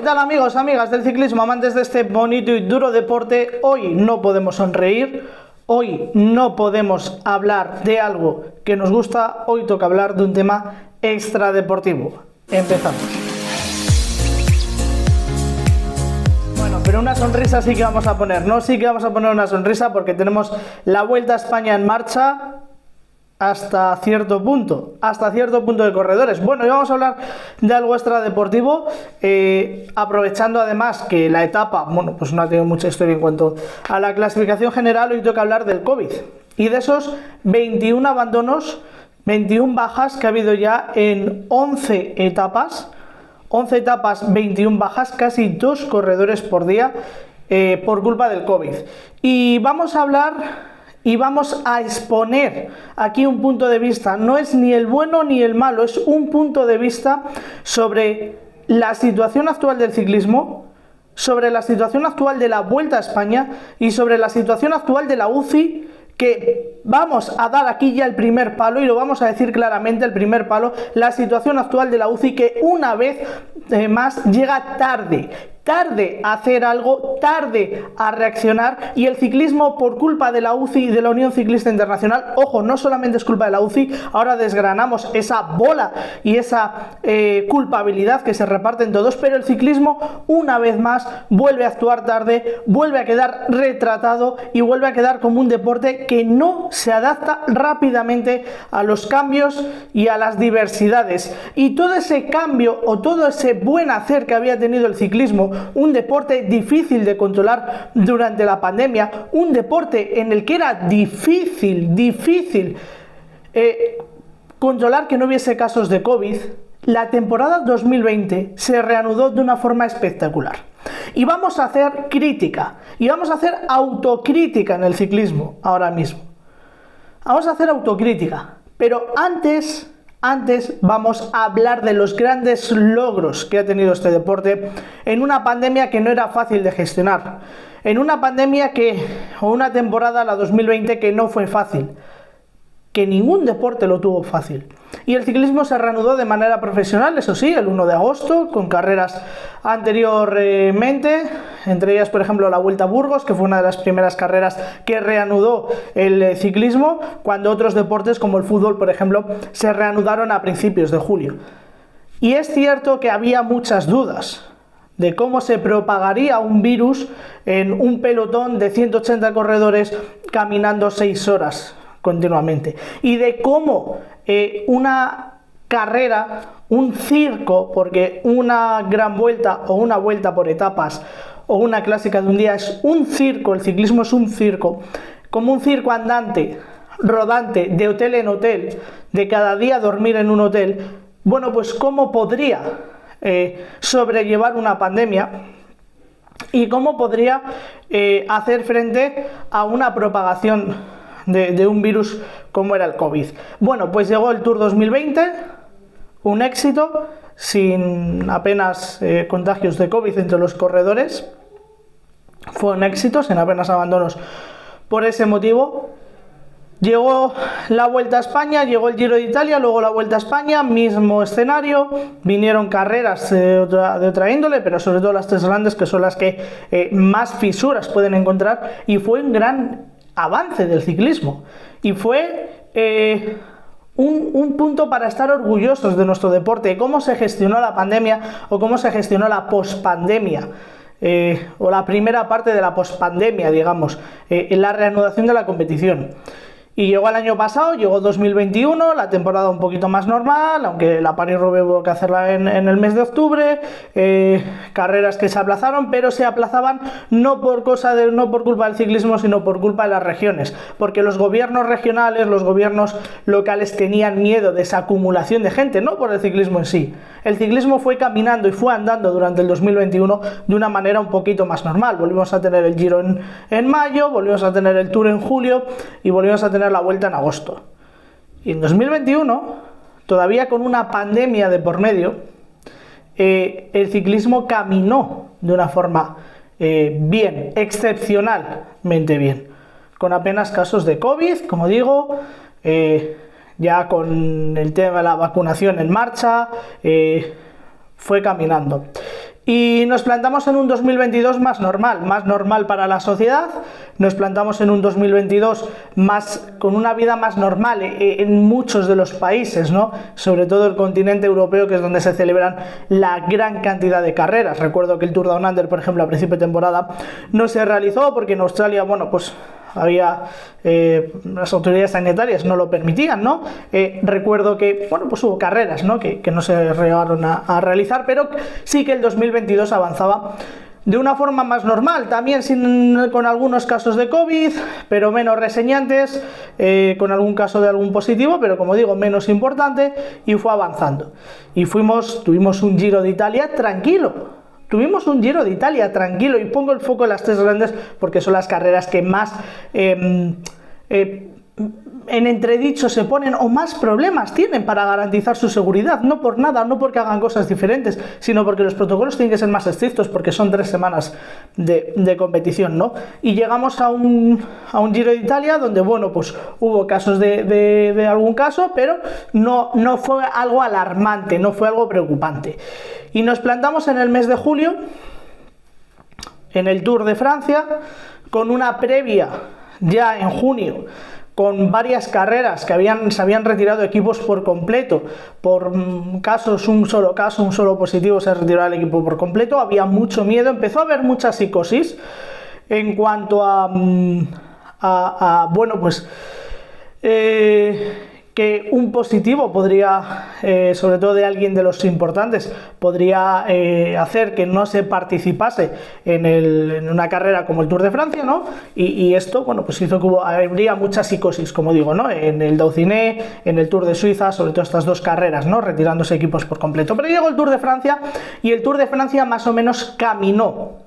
tal, amigos, amigas del ciclismo, amantes de este bonito y duro deporte? Hoy no podemos sonreír, hoy no podemos hablar de algo que nos gusta, hoy toca hablar de un tema extradeportivo. Empezamos. Bueno, pero una sonrisa sí que vamos a poner, ¿no? Sí que vamos a poner una sonrisa porque tenemos la Vuelta a España en marcha. Hasta cierto punto de corredores. Bueno, y vamos a hablar de algo extradeportivo, aprovechando además que la etapa, bueno, pues no ha tenido mucha historia en cuanto a la clasificación general. Hoy toca hablar del COVID y de esos 21 abandonos, 21 bajas que ha habido ya en 11 etapas, 21 bajas, casi 2 corredores por día por culpa del COVID. Y vamos a hablar y vamos a exponer aquí un punto de vista, no es ni el bueno ni el malo, es un punto de vista sobre la situación actual del ciclismo, sobre la situación actual de la Vuelta a España y sobre la situación actual de la UCI, que vamos a dar aquí ya el primer palo y lo vamos a decir claramente, el primer palo, la situación actual de la UCI, que una vez más llega tarde a hacer algo, tarde a reaccionar, y el ciclismo, por culpa de la UCI y de la Unión Ciclista Internacional, ojo, no solamente es culpa de la UCI, ahora desgranamos esa bola y esa culpabilidad que se reparten todos, pero el ciclismo una vez más vuelve a actuar tarde, vuelve a quedar retratado y vuelve a quedar como un deporte que no se adapta rápidamente a los cambios y a las diversidades. Y todo ese cambio o todo ese buen hacer que había tenido el ciclismo, un deporte difícil de controlar durante la pandemia, un deporte en el que era difícil controlar que no hubiese casos de COVID, la temporada 2020 se reanudó de una forma espectacular. Y vamos a hacer crítica, y vamos a hacer autocrítica en el ciclismo ahora mismo. Vamos a hacer autocrítica, pero antes vamos a hablar de los grandes logros que ha tenido este deporte en una pandemia que no era fácil de gestionar, en una pandemia o una temporada, la 2020, que no fue fácil, que ningún deporte lo tuvo fácil. Y el ciclismo se reanudó de manera profesional, eso sí, el 1 de agosto, con carreras anteriormente, entre ellas, por ejemplo, la Vuelta a Burgos, que fue una de las primeras carreras que reanudó el ciclismo, cuando otros deportes, como el fútbol, por ejemplo, se reanudaron a principios de julio. Y es cierto que había muchas dudas de cómo se propagaría un virus en un pelotón de 180 corredores caminando 6 horas continuamente, y de cómo una carrera, un circo, porque una gran vuelta o una vuelta por etapas o una clásica de un día es un circo, el ciclismo es un circo, como un circo andante, rodante, de hotel en hotel, de cada día dormir en un hotel. Bueno, pues cómo podría sobrellevar una pandemia y cómo podría hacer frente a una propagación de un virus como era el COVID. Bueno, pues llegó el Tour 2020, un éxito, sin apenas contagios de COVID entre los corredores. Fue un éxito, sin apenas abandonos por ese motivo. Llegó la Vuelta a España, llegó el Giro de Italia, luego la Vuelta a España, mismo escenario, vinieron carreras de otra índole, pero sobre todo las 3 grandes, que son las que más fisuras pueden encontrar, y fue un gran avance del ciclismo y fue un punto para estar orgullosos de nuestro deporte, cómo se gestionó la pandemia o cómo se gestionó la pospandemia, o la primera parte de la pospandemia, digamos, en la reanudación de la competición. Y llegó el año pasado, llegó 2021, la temporada un poquito más normal, aunque la París-Roubaix hubo que hacerla en el mes de octubre, carreras que se aplazaron, pero se aplazaban no por culpa del ciclismo, sino por culpa de las regiones, porque los gobiernos regionales, los gobiernos locales tenían miedo de esa acumulación de gente, no por el ciclismo en sí. El ciclismo fue caminando y fue andando durante el 2021 de una manera un poquito más normal. Volvimos a tener el Giro en mayo, volvimos a tener el Tour en julio y volvimos a tener la Vuelta en agosto. Y en 2021, todavía con una pandemia de por medio, el ciclismo caminó de una forma bien, excepcionalmente bien, con apenas casos de COVID, como digo, ya con el tema de la vacunación en marcha, fue caminando. Y nos plantamos en un 2022 más normal para la sociedad, nos plantamos en un 2022 con una vida más normal en muchos de los países, ¿no? Sobre todo el continente europeo, que es donde se celebran la gran cantidad de carreras. Recuerdo que el Tour Down Under, por ejemplo, a principio de temporada no se realizó porque en Australia, bueno, pues había las autoridades sanitarias no lo permitían, ¿no? Recuerdo que, bueno, pues hubo carreras, ¿no? que no se llegaron a realizar, pero sí que el 2022 avanzaba de una forma más normal, también con algunos casos de COVID, pero menos reseñantes, con algún caso de algún positivo, pero como digo, menos importante, y fue avanzando. Y tuvimos un Giro de Italia tranquilo. Tuvimos un Giro de Italia tranquilo, y pongo el foco en las tres grandes porque son las carreras que más en entredicho se ponen o más problemas tienen para garantizar su seguridad. No por nada, no porque hagan cosas diferentes, sino porque los protocolos tienen que ser más estrictos, porque son 3 semanas de competición, ¿no? Y llegamos a un Giro de Italia donde, bueno, pues hubo casos de algún caso, pero no fue algo alarmante, no fue algo preocupante. Y nos plantamos en el mes de julio, en el Tour de Francia, con una previa ya en junio, con varias carreras que se habían retirado equipos por completo, por casos, un solo positivo se retiró el equipo por completo, había mucho miedo, empezó a haber mucha psicosis en cuanto a bueno, pues que un positivo podría, sobre todo de alguien de los importantes, podría hacer que no se participase en una carrera como el Tour de Francia, ¿no? Y esto, bueno, pues hizo que habría mucha psicosis, como digo, ¿no? En el Dauphiné, en el Tour de Suiza, sobre todo estas 2 carreras, ¿no? Retirándose equipos por completo. Pero llegó el Tour de Francia, y el Tour de Francia más o menos caminó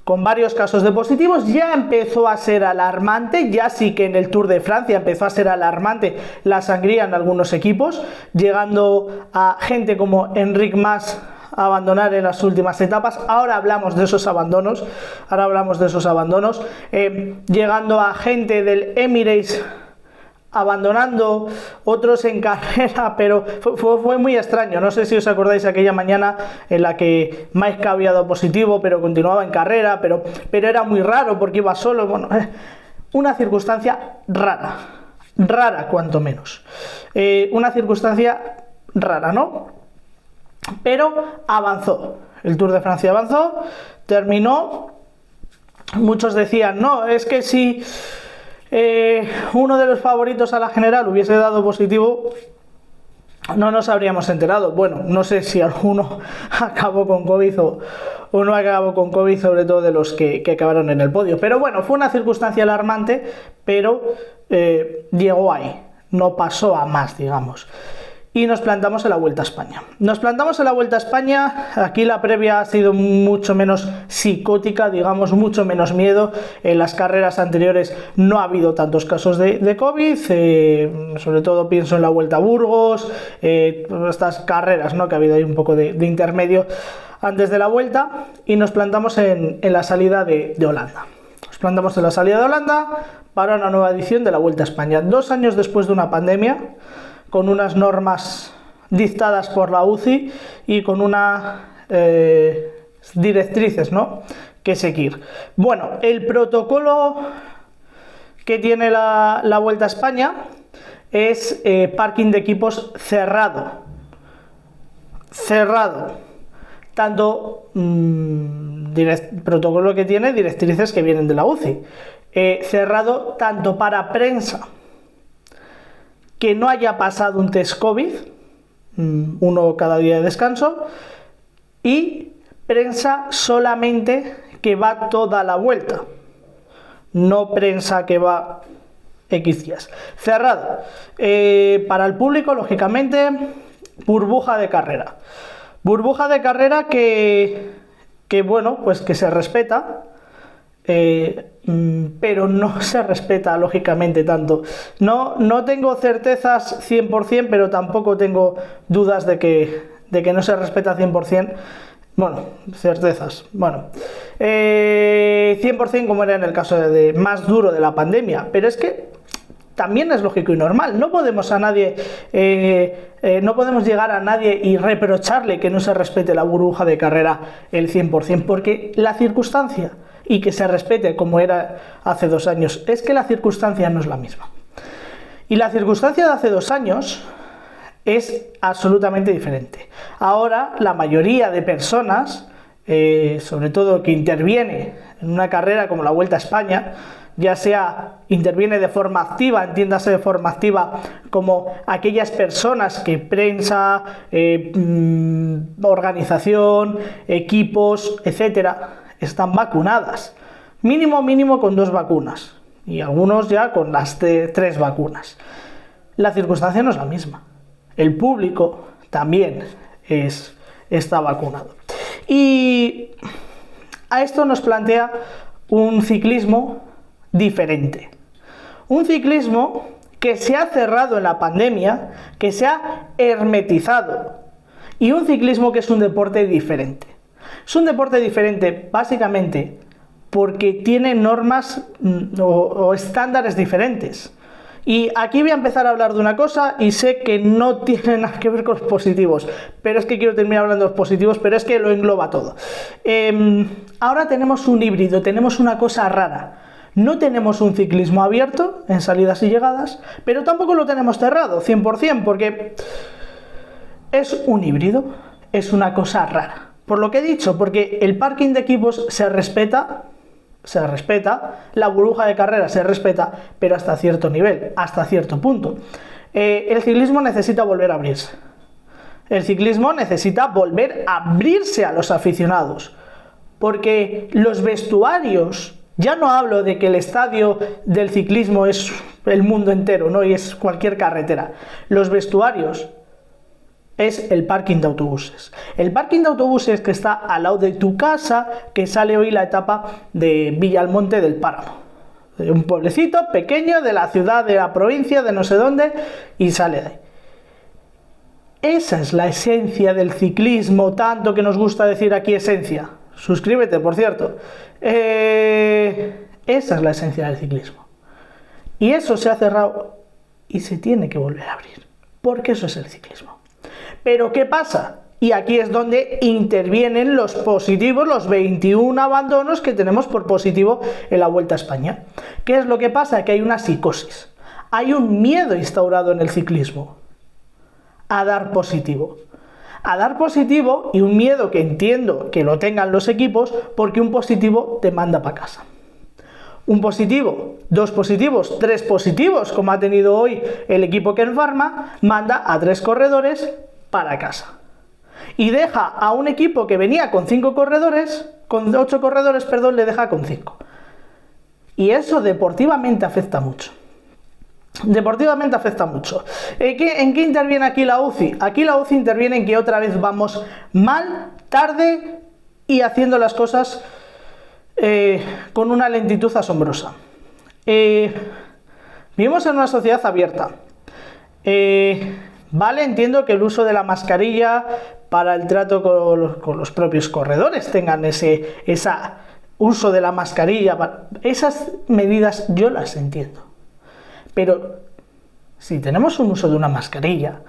con varios casos de positivos. Ya empezó a ser alarmante, ya sí que en el Tour de Francia empezó a ser alarmante la sangría en algunos equipos, llegando a gente como Enric Mas a abandonar en las últimas etapas. Ahora hablamos de esos abandonos, llegando a gente del Emirates abandonando, otros en carrera, pero fue muy extraño. No sé si os acordáis aquella mañana en la que Mike había dado positivo, pero continuaba en carrera, pero era muy raro porque iba solo. Bueno, una circunstancia rara cuanto menos. Una circunstancia rara, ¿no? Pero avanzó. El Tour de Francia avanzó, terminó. Muchos decían, no, es que si uno de los favoritos a la general hubiese dado positivo, no nos habríamos enterado. Bueno, no sé si alguno acabó con COVID o no acabó con COVID, sobre todo de los que acabaron en el podio. Pero bueno, fue una circunstancia alarmante, pero llegó ahí, no pasó a más, digamos. Y nos plantamos en la Vuelta a España. Aquí la previa ha sido mucho menos psicótica, digamos, mucho menos miedo. En las carreras anteriores no ha habido tantos casos de COVID, sobre todo pienso en la Vuelta a Burgos, estas carreras, ¿no? Que ha habido ahí un poco de intermedio antes de la Vuelta, y nos plantamos en la salida de Holanda. Nos plantamos en la salida de Holanda para una nueva edición de la Vuelta a España. 2 años después de una pandemia, con unas normas dictadas por la UCI y con unas directrices, ¿no?, que seguir. Bueno, el protocolo que tiene la Vuelta a España es parking de equipos cerrado. Tanto protocolo que tiene directrices que vienen de la UCI. Cerrado tanto para prensa que no haya pasado un test COVID, uno cada día de descanso, y prensa solamente que va toda la vuelta, no prensa que va X días. Cerrado. Para el público, lógicamente, burbuja de carrera. Burbuja de carrera que bueno, pues que se respeta, pero no se respeta lógicamente tanto. No tengo certezas 100%, pero tampoco tengo dudas de que no se respeta 100%. Bueno, certezas. Bueno, 100% como era en el caso más duro de la pandemia, pero es que también es lógico y normal. No podemos no podemos llegar a nadie y reprocharle que no se respete la burbuja de carrera el 100%, porque la circunstancia, y que se respete como era hace 2 años, es que la circunstancia no es la misma. Y la circunstancia de hace 2 años es absolutamente diferente. Ahora la mayoría de personas, sobre todo que interviene en una carrera como la Vuelta a España, ya sea interviene de forma activa, entiéndase de forma activa como aquellas personas que prensa, organización, equipos, etcétera, están vacunadas, mínimo con 2 vacunas y algunos ya con las 3 vacunas. La circunstancia no es la misma. El público también está vacunado. Y a esto nos plantea un ciclismo diferente. Un ciclismo que se ha cerrado en la pandemia, que se ha hermetizado. Y un ciclismo que es un deporte diferente. Es un deporte diferente básicamente porque tiene normas o estándares diferentes. Y aquí voy a empezar a hablar de una cosa y sé que no tiene nada que ver con los positivos, pero es que quiero terminar hablando de los positivos, pero es que lo engloba todo. Ahora tenemos un híbrido, tenemos una cosa rara. No tenemos un ciclismo abierto en salidas y llegadas, pero tampoco lo tenemos cerrado 100%, porque es un híbrido, es una cosa rara. Por lo que he dicho, porque el parking de equipos se respeta, la burbuja de carrera se respeta, pero hasta cierto nivel, hasta cierto punto. El ciclismo necesita volver a abrirse. El ciclismo necesita volver a abrirse a los aficionados, porque los vestuarios, ya no hablo de que el estadio del ciclismo es el mundo entero, ¿no? Y es cualquier carretera. Los vestuarios es el parking de autobuses. El parking de autobuses que está al lado de tu casa, que sale hoy la etapa de Villalmonte del Páramo. De un pueblecito pequeño de la ciudad, de la provincia, de no sé dónde, y sale de ahí. Esa es la esencia del ciclismo, tanto que nos gusta decir aquí esencia. Suscríbete, por cierto. Esa es la esencia del ciclismo. Y eso se ha cerrado y se tiene que volver a abrir, porque eso es el ciclismo. Pero ¿qué pasa? Y aquí es donde intervienen los positivos, los 21 abandonos que tenemos por positivo en la Vuelta a España. ¿Qué es lo que pasa? Que hay una psicosis. Hay un miedo instaurado en el ciclismo a dar positivo. A dar positivo, y un miedo que entiendo que lo tengan los equipos, porque un positivo te manda para casa. Un positivo, 2 positivos, 3 positivos, como ha tenido hoy el equipo Kern Pharma, manda a 3 corredores para casa. Y deja a un equipo que venía con 5 corredores, con 8 corredores, perdón, le deja con 5. Y eso deportivamente afecta mucho. Deportivamente afecta mucho. ¿En qué interviene aquí la UCI? Aquí la UCI interviene en que otra vez vamos mal, tarde y haciendo las cosas con una lentitud asombrosa. Vivimos en una sociedad abierta. Vale, entiendo que el uso de la mascarilla para el trato con los propios corredores tengan ese uso de la mascarilla. Esas medidas yo las entiendo. Pero si tenemos un uso de una mascarilla,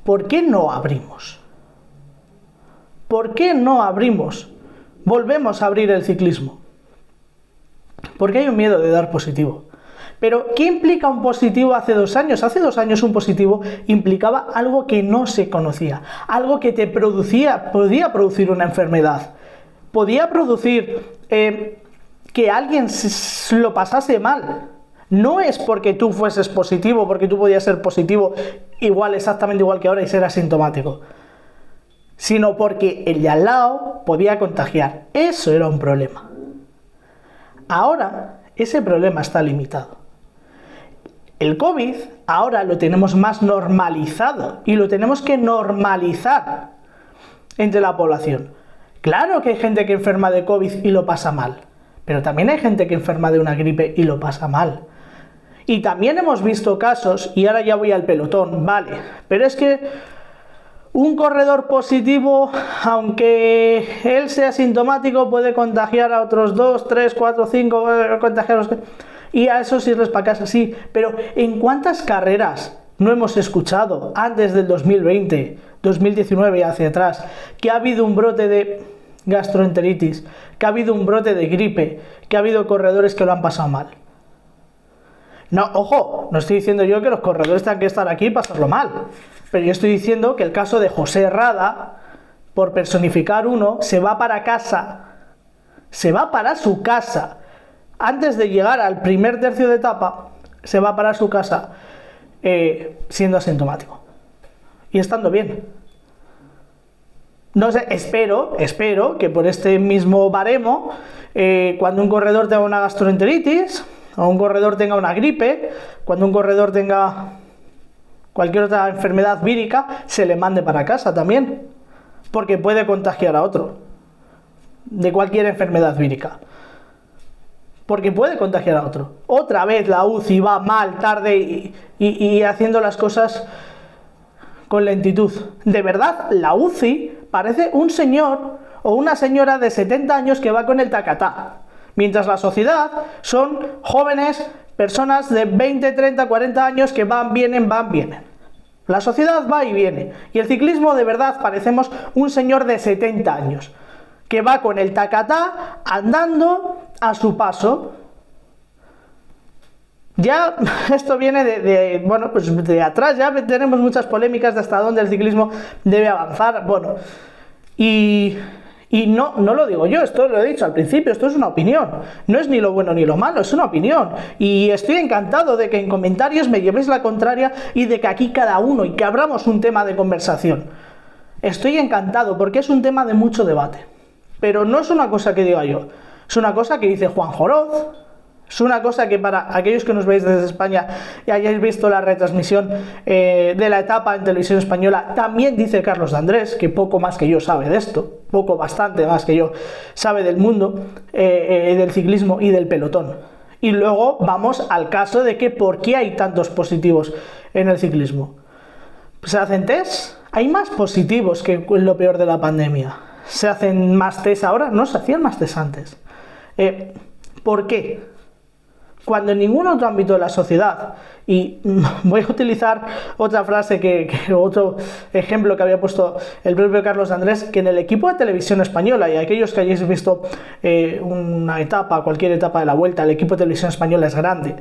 ¿por qué no abrimos? ¿Por qué no abrimos? Volvemos a abrir el ciclismo. Porque hay un miedo de dar positivo. Pero ¿qué implica un positivo hace 2 años? Hace 2 años un positivo implicaba algo que no se conocía, algo que podía producir una enfermedad, podía producir que alguien lo pasase mal. No es porque tú fueses positivo, porque tú podías ser positivo exactamente igual que ahora y ser asintomático, sino porque el de al lado podía contagiar. Eso era un problema. Ahora ese problema está limitado. El COVID ahora lo tenemos más normalizado y lo tenemos que normalizar entre la población. Claro que hay gente que enferma de COVID y lo pasa mal, pero también hay gente que enferma de una gripe y lo pasa mal. Y también hemos visto casos, y ahora ya voy al pelotón, vale, pero es que un corredor positivo, aunque él sea sintomático, puede contagiar a otros 2, 3, 4, 5, contagiarlos. Y a esos irles para casa, sí, pero ¿en cuántas carreras no hemos escuchado antes del 2020, 2019 y hacia atrás, que ha habido un brote de gastroenteritis, que ha habido un brote de gripe, que ha habido corredores que lo han pasado mal? No, ojo, no estoy diciendo yo que los corredores tengan que estar aquí y pasarlo mal, pero yo estoy diciendo que el caso de José Rada, por personificar uno, se va para casa, se va para su casa, antes de llegar al primer tercio de etapa, se va para su casa siendo asintomático y estando bien. No sé, espero que por este mismo baremo, cuando un corredor tenga una gastroenteritis, o un corredor tenga una gripe, cuando un corredor tenga cualquier otra enfermedad vírica, se le mande para casa también, porque puede contagiar a otro de cualquier enfermedad vírica, porque puede contagiar a otro. Otra vez la UCI va mal, tarde y haciendo las cosas con lentitud. De verdad, la UCI parece un señor o una señora de 70 años que va con el tacatá, mientras la sociedad son jóvenes, personas de 20, 30, 40 años que van, vienen. La sociedad va y viene. Y el ciclismo, de verdad, parecemos un señor de 70 años que va con el tacatá andando a su paso. Ya esto viene de atrás, ya tenemos muchas polémicas de hasta dónde el ciclismo debe avanzar. Bueno, y no lo digo yo, esto lo he dicho al principio, esto es una opinión, no es ni lo bueno ni lo malo, es una opinión, y estoy encantado de que en comentarios me llevéis la contraria y de que aquí cada uno y que abramos un tema de conversación. Estoy encantado porque es un tema de mucho debate, pero no es una cosa que diga yo, es una cosa que dice Juan Joroz. Es una cosa que para aquellos que nos veis desde España y hayáis visto la retransmisión de la etapa en televisión española, también dice Carlos de Andrés, que poco más que yo sabe de esto, bastante más que yo sabe del mundo del ciclismo y del pelotón. Y luego vamos al caso de que ¿por qué hay tantos positivos en el ciclismo? ¿Se hacen test? Hay más positivos que en lo peor de la pandemia. ¿Se hacen más test ahora? No, se hacían más test antes. ¿Por qué? Cuando en ningún otro ámbito de la sociedad, y voy a utilizar otra frase otro ejemplo que había puesto el propio Carlos de Andrés, que en el equipo de televisión española, y aquellos que hayáis visto una etapa, cualquier etapa de la Vuelta, el equipo de televisión española es grande,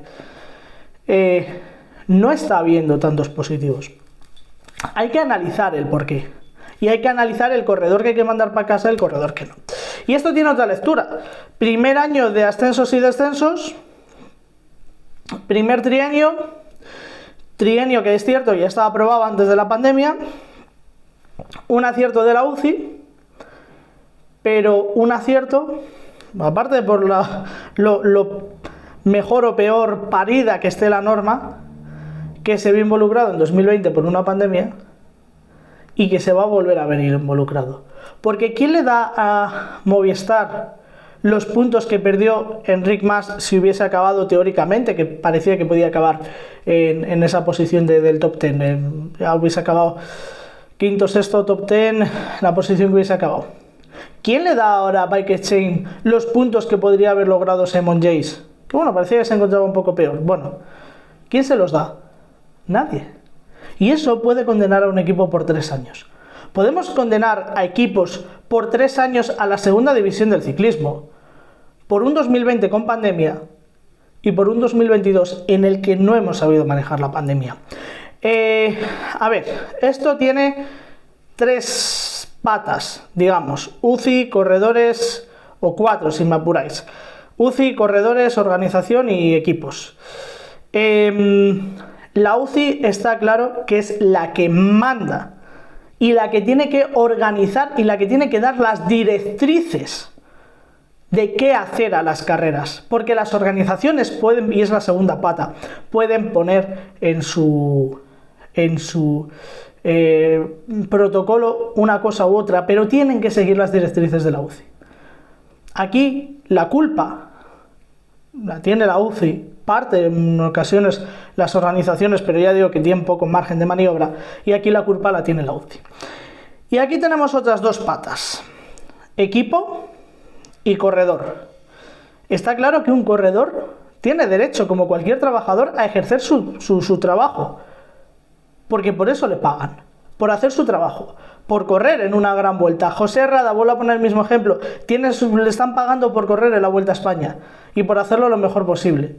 no está habiendo tantos positivos. Hay que analizar el porqué. Y hay que analizar el corredor que hay que mandar para casa y el corredor que no. Y esto tiene otra lectura. Primer año de ascensos y descensos. Primer trienio que es cierto, ya estaba aprobado antes de la pandemia, un acierto de la UCI, pero un acierto, aparte por lo mejor o peor parida que esté la norma, que se vio involucrado en 2020 por una pandemia y que se va a volver a venir involucrado. Porque ¿quién le da a Movistar los puntos que perdió Enric Mas si hubiese acabado teóricamente, que parecía que podía acabar en esa posición del top 10, ya hubiese acabado quinto, sexto, top 10, la posición que hubiese acabado? ¿Quién le da ahora a Bike Exchange los puntos que podría haber logrado Simon Yates? Que bueno, parecía que se encontraba un poco peor. Bueno, ¿quién se los da? Nadie. Y eso puede condenar a un equipo por 3 años. Podemos condenar a equipos por 3 años a la segunda división del ciclismo, por un 2020 con pandemia y por un 2022 en el que no hemos sabido manejar la pandemia. A ver, esto tiene 3 patas, digamos: UCI, corredores, o 4 si me apuráis. UCI, corredores, organización y equipos. La UCI está claro que es la que manda y la que tiene que organizar y la que tiene que dar las directrices de qué hacer a las carreras, porque las organizaciones pueden, y es la segunda pata, pueden poner en su protocolo una cosa u otra, pero tienen que seguir las directrices de la UCI. Aquí la culpa la tiene la UCI, parte en ocasiones las organizaciones, pero ya digo que tienen poco margen de maniobra, y aquí la culpa la tiene la UCI. Y aquí tenemos otras 2 patas: equipo y corredor. Está claro que un corredor tiene derecho, como cualquier trabajador, a ejercer su trabajo. Porque por eso le pagan, por hacer su trabajo, por correr en una gran vuelta. José Rada, vuelvo a poner el mismo ejemplo, le están pagando por correr en la Vuelta a España y por hacerlo lo mejor posible.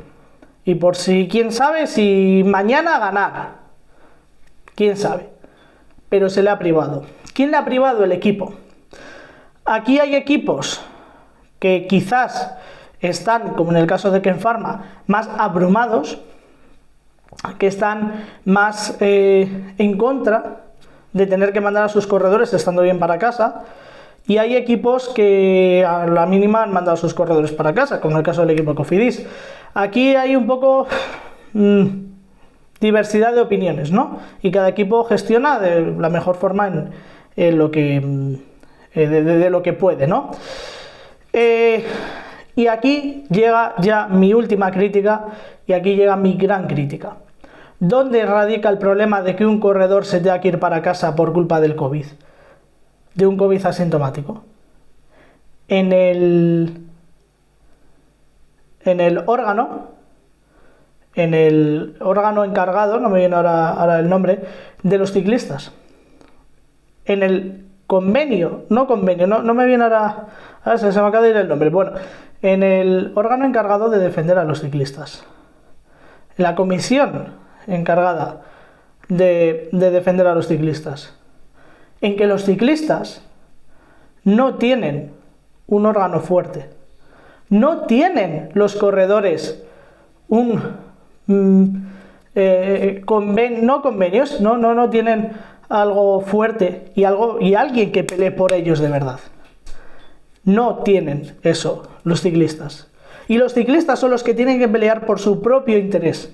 Y por si, quién sabe, si mañana ganar, quién sabe. Pero se le ha privado. ¿Quién le ha privado? El equipo. Aquí hay equipos que quizás están, como en el caso de Ken Pharma, más abrumados, que están más en contra de tener que mandar a sus corredores estando bien para casa, y hay equipos que a la mínima han mandado a sus corredores para casa, como en el caso del equipo Cofidis. Aquí hay un poco diversidad de opiniones, ¿no? Y cada equipo gestiona de la mejor forma en lo que de lo que puede, ¿no? Y aquí llega ya mi última crítica, y aquí llega mi gran crítica. ¿Dónde radica el problema de que un corredor se tenga que ir para casa por culpa del COVID? De un COVID asintomático. En el órgano encargado, no me viene ahora el nombre, de los ciclistas. En el convenio, no me viene ahora se me acaba de ir el nombre. Bueno, en el órgano encargado de defender a los ciclistas. La comisión encargada de defender a los ciclistas. En que los ciclistas no tienen un órgano fuerte. No tienen los corredores no tienen algo fuerte y alguien que pelee por ellos de verdad. No tienen eso los ciclistas. Y los ciclistas son los que tienen que pelear por su propio interés.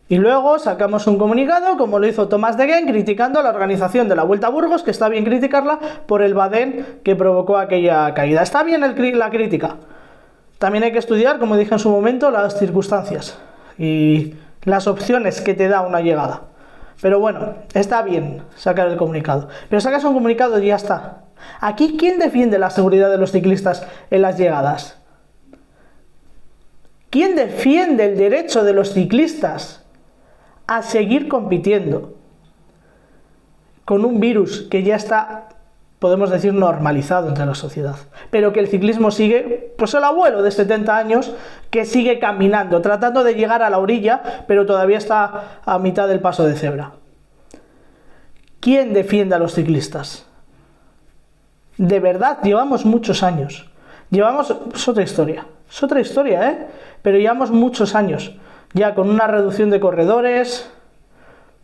Y luego sacamos un comunicado, como lo hizo Thomas de Gendt, criticando a la organización de la Vuelta a Burgos, que está bien criticarla por el badén que provocó aquella caída. Está bien la crítica. También hay que estudiar, como dije en su momento, las circunstancias y las opciones que te da una llegada. Pero bueno, está bien sacar el comunicado. Pero sacas un comunicado y ya está. Aquí, ¿quién defiende la seguridad de los ciclistas en las llegadas? ¿Quién defiende el derecho de los ciclistas a seguir compitiendo con un virus que ya está, podemos decir, normalizado entre la sociedad, pero que el ciclismo sigue, pues el abuelo de 70 años que sigue caminando, tratando de llegar a la orilla, pero todavía está a mitad del paso de cebra? ¿Quién defiende a los ciclistas? De verdad, llevamos muchos años. Es otra historia, pero llevamos muchos años ya con una reducción de corredores.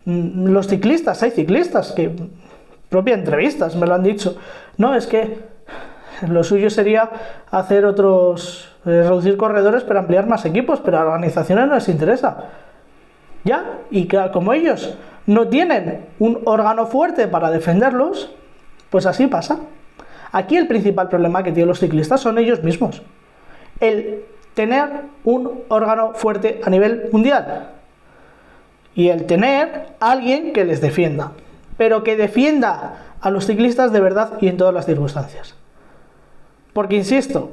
Los ciclistas, hay ciclistas que, propia entrevistas me lo han dicho, no, es que lo suyo sería hacer reducir corredores para ampliar más equipos, pero a las organizaciones no les interesa. Ya, y claro, como ellos no tienen un órgano fuerte para defenderlos, pues así pasa. Aquí el principal problema que tienen los ciclistas son ellos mismos. El tener un órgano fuerte a nivel mundial. Y el tener alguien que les defienda. Pero que defienda a los ciclistas de verdad y en todas las circunstancias. Porque, insisto,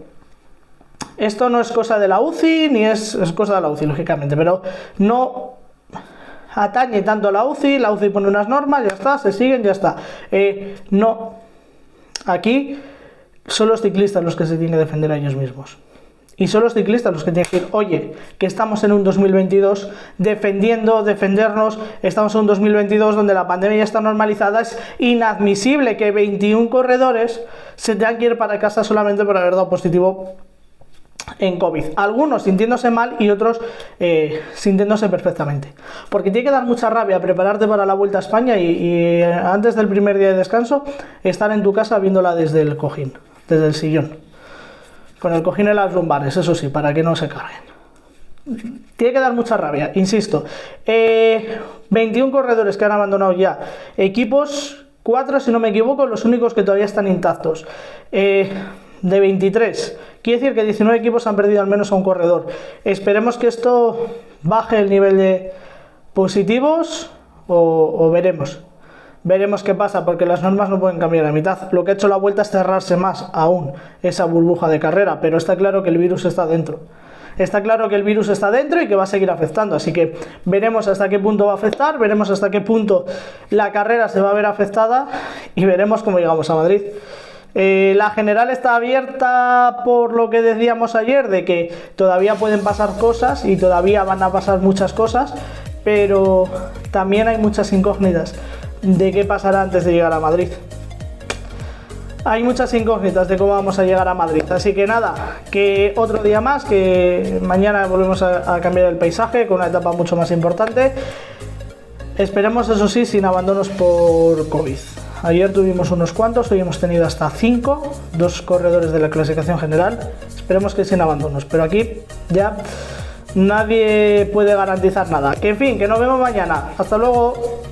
esto no es cosa de la UCI, ni es cosa de la UCI, lógicamente, pero no atañe tanto a la UCI pone unas normas, ya está, se siguen, ya está. No. Aquí son los ciclistas los que se tienen que defender a ellos mismos. Y son los ciclistas los que tienen que decir, oye, que estamos en un 2022 defendernos, estamos en un 2022 donde la pandemia ya está normalizada, es inadmisible que 21 corredores se tengan que ir para casa solamente por haber dado positivo en COVID. Algunos sintiéndose mal y otros sintiéndose perfectamente. Porque tiene que dar mucha rabia prepararte para la Vuelta a España y antes del primer día de descanso estar en tu casa viéndola desde el cojín, desde el sillón. Con el cojín en las lumbares, eso sí, para que no se carguen. Tiene que dar mucha rabia, insisto. 21 corredores que han abandonado ya. Equipos, 4 si no me equivoco, los únicos que todavía están intactos. De 23. Quiere decir que 19 equipos han perdido al menos a un corredor. Esperemos que esto baje el nivel de positivos o veremos. Veremos qué pasa, porque las normas no pueden cambiar a mitad. Lo que ha hecho la Vuelta es cerrarse más aún esa burbuja de carrera, pero está claro que el virus está dentro. está claro que el virus está dentro y que va a seguir afectando, así que veremos hasta qué punto va a afectar, veremos hasta qué punto la carrera se va a ver afectada y veremos cómo llegamos a Madrid. La general está abierta por lo que decíamos ayer, de que todavía pueden pasar cosas y todavía van a pasar muchas cosas, pero también hay muchas incógnitas de qué pasará antes de llegar a Madrid. Hay muchas incógnitas de cómo vamos a llegar a Madrid, así que nada, que otro día más, que mañana volvemos a cambiar el paisaje con una etapa mucho más importante. Esperemos, eso sí, sin abandonos por COVID. Ayer tuvimos unos cuantos, hoy hemos tenido hasta 5, 2 corredores de la clasificación general. Esperemos que sin abandonos, pero aquí ya nadie puede garantizar nada. Que en fin, que nos vemos mañana. Hasta luego.